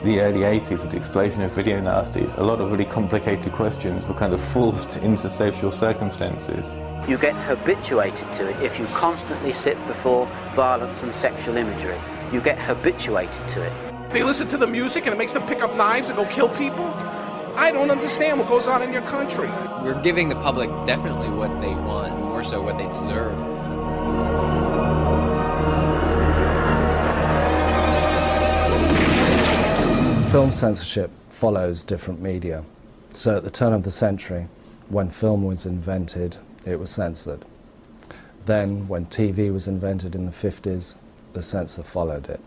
the early 80s, with the explosion of video nasties, a lot of really complicated questions were kind of forced into social circumstances. You get habituated to it if you constantly sit before violence and sexual imagery. You get habituated to it. They listen to the music and it makes them pick up knives and go kill people? I don't understand what goes on in your country. We're giving the public definitely what they want, more so what they deserve. Film censorship follows different media. So at the turn of the century, when film was invented, it was censored. Then, when TV was invented in the 50s, the censor followed it.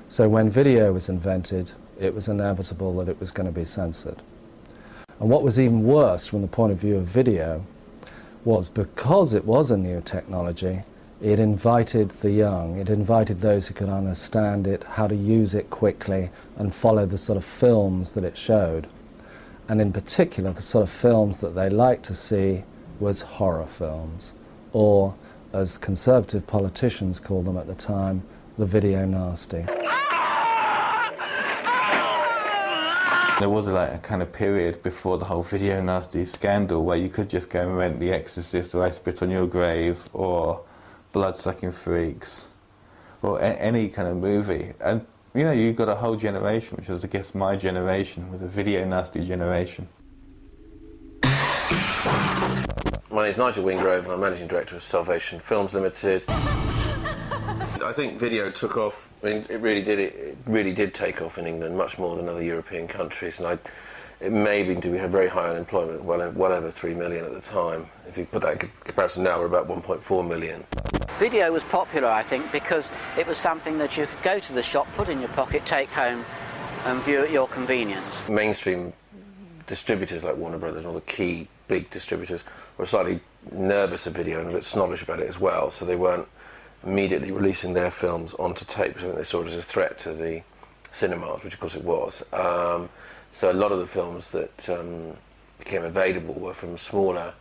So when video was invented, it was inevitable that it was going to be censored. And what was even worse from the point of view of video was, because it was a new technology, it invited the young, it invited those who could understand it, how to use it quickly and follow the sort of films that it showed. And in particular, the sort of films that they liked to see was horror films, or, as conservative politicians called them at the time, the video nasty. There was like a kind of period before the whole video nasty scandal where you could just go and rent The Exorcist or I Spit on Your Grave or Blood-Sucking Freaks or any kind of movie. And you know, you got a whole generation, which was I guess my generation, with a video nasty generation. My name's Nigel Wingrove and I'm Managing Director of Salvation Films Limited. I think video took off, I mean, it really did take off in England, much more than other European countries, and it may be we had very high unemployment, well over 3 million at the time. If you put that in comparison now, we're about 1.4 million. Video was popular, I think, because it was something that you could go to the shop, put in your pocket, take home and view at your convenience. Mainstream distributors like Warner Brothers and all the key big distributors were slightly nervous of video and a bit snobbish about it as well, so they weren't immediately releasing their films onto tape, because I think they saw it as a threat to the cinemas, which of course it was. So a lot of the films that became available were from smaller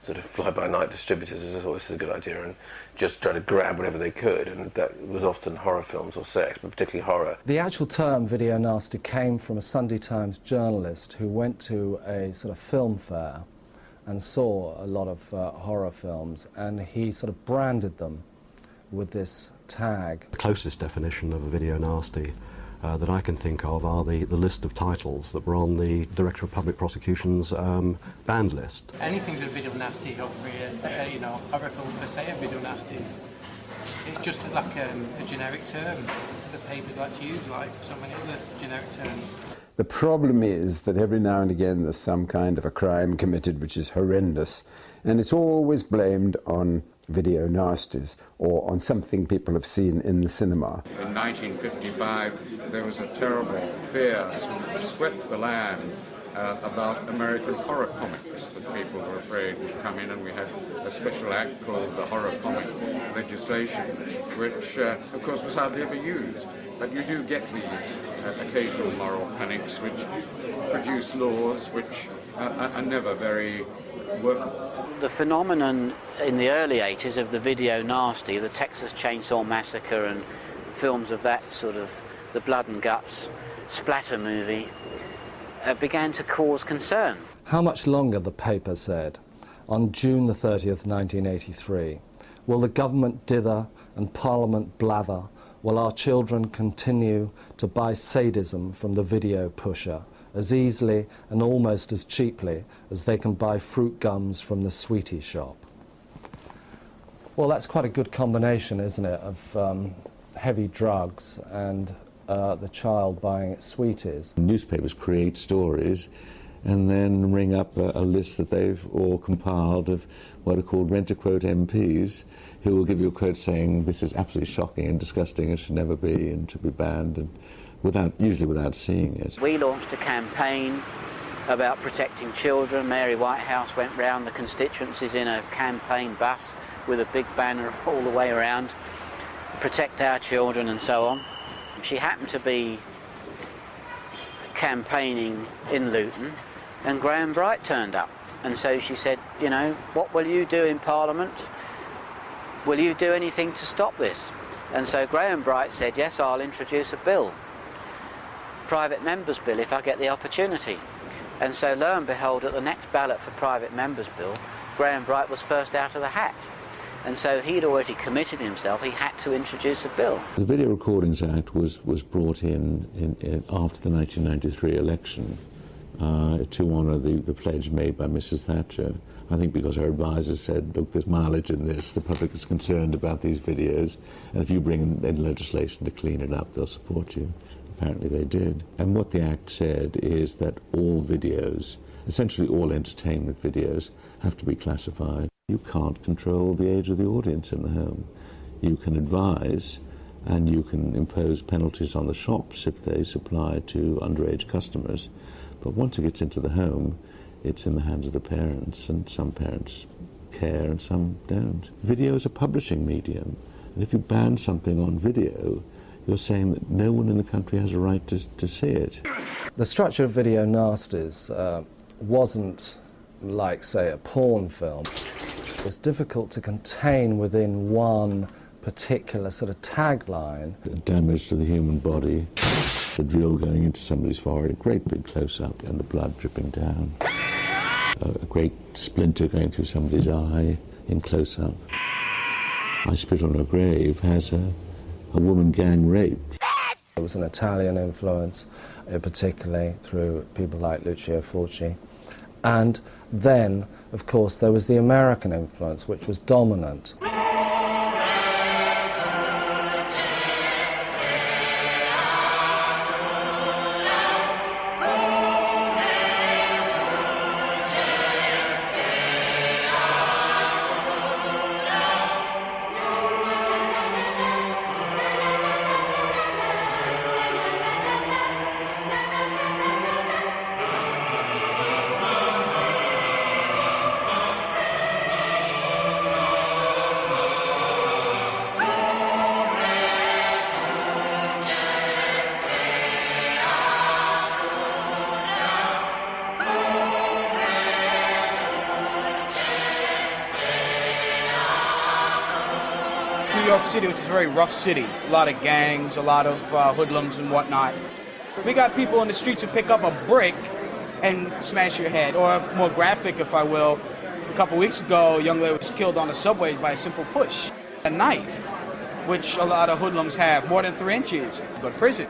sort of fly-by-night distributors, as I thought this is a good idea, and just try to grab whatever they could, and that was often horror films or sex, but particularly horror. The actual term video nasty came from a Sunday Times journalist who went to a sort of film fair and saw a lot of horror films, and he sort of branded them with this tag. The closest definition of a video nasty that I can think of are the list of titles that were on the Director of Public Prosecution's banned list. Anything's a video nasty over here, you know, horror films per se are video nasties. It's just like a generic term that papers like to use, like so many other generic terms. The problem is that every now and again there's some kind of a crime committed which is horrendous, and it's always blamed on video nasties or on something people have seen in the cinema. In 1955 there was a terrible fear swept the land about American horror comics, that people were afraid would come in, and we had a special act called the horror comic legislation, which of course was hardly ever used. But you do get these occasional moral panics which produce laws which are never very workable. The phenomenon in the early 80s of the video nasty, the Texas Chainsaw Massacre and films of that sort of, the blood and guts splatter movie, began to cause concern. How much longer, the paper said, on June the 30th, 1983, will the government dither and Parliament blather while our children continue to buy sadism from the video pusher as easily and almost as cheaply as they can buy fruit gums from the sweetie shop? Well, that's quite a good combination, isn't it, of heavy drugs and the child buying its sweeties. Newspapers create stories and then ring up a list that they've all compiled of what are called rent-a-quote MPs, who will give you a quote saying this is absolutely shocking and disgusting and should never be and should be banned, and usually without seeing it. We launched a campaign about protecting children. Mary Whitehouse went round the constituencies in a campaign bus with a big banner all the way around, protect our children and so on. She happened to be campaigning in Luton, and Graham Bright turned up, and so she said, you know, what will you do in Parliament? Will you do anything to stop this? And so Graham Bright said, yes, I'll introduce a bill private members bill if I get the opportunity. And so lo and behold, at the next ballot for private members bill, Graham Bright was first out of the hat. And so he'd already committed himself, he had to introduce a bill. The Video Recordings Act was brought in after the 1993 election to honour the pledge made by Mrs. Thatcher. I think because her advisors said, look, there's mileage in this, the public is concerned about these videos, and if you bring in legislation to clean it up, they'll support you. Apparently they did. And what the Act said is that all videos, essentially all entertainment videos, have to be classified. You can't control the age of the audience in the home. You can advise, and you can impose penalties on the shops if they supply to underage customers. But once it gets into the home, it's in the hands of the parents, and some parents care and some don't. Video is a publishing medium, and if you ban something on video, you're saying that no one in the country has a right to see it. The structure of Video Nasties wasn't like, say, a porn film. It's difficult to contain within one particular sort of tagline. Damage to the human body, the drill going into somebody's forehead, a great big close-up, and the blood dripping down. A great splinter going through somebody's eye in close-up. I Spit on Her Grave has a woman gang raped. There was an Italian influence, particularly through people like Lucio Fulci. And then, of course, there was the American influence, which was dominant. New York City, which is a very rough city. A lot of gangs, a lot of hoodlums and whatnot. We got people on the streets who pick up a brick and smash your head. Or more graphic, if I will, a couple weeks ago, a young lady was killed on the subway by a simple push. A knife, which a lot of hoodlums have, more than 3 inches, go to prison.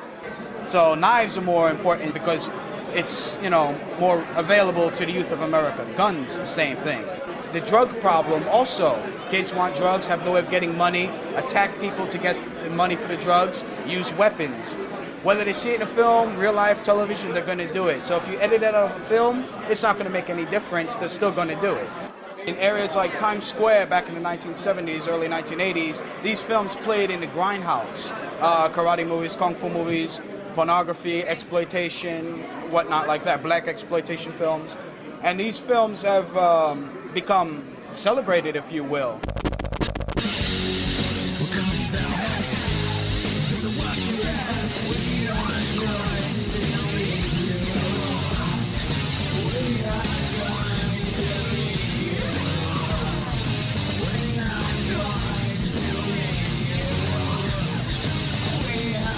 So knives are more important because it's, you know, more available to the youth of America. Guns, the same thing. The drug problem also. Kids want drugs, have no way of getting money, attack people to get the money for the drugs, use weapons. Whether they see it in a film, real life television, they're going to do it. So if you edit it out of a film, it's not going to make any difference. They're still going to do it. In areas like Times Square back in the 1970s, early 1980s, these films played in the grindhouse. Karate movies, kung fu movies, pornography, exploitation, whatnot like that, black exploitation films. And these films have become celebrated, if you will.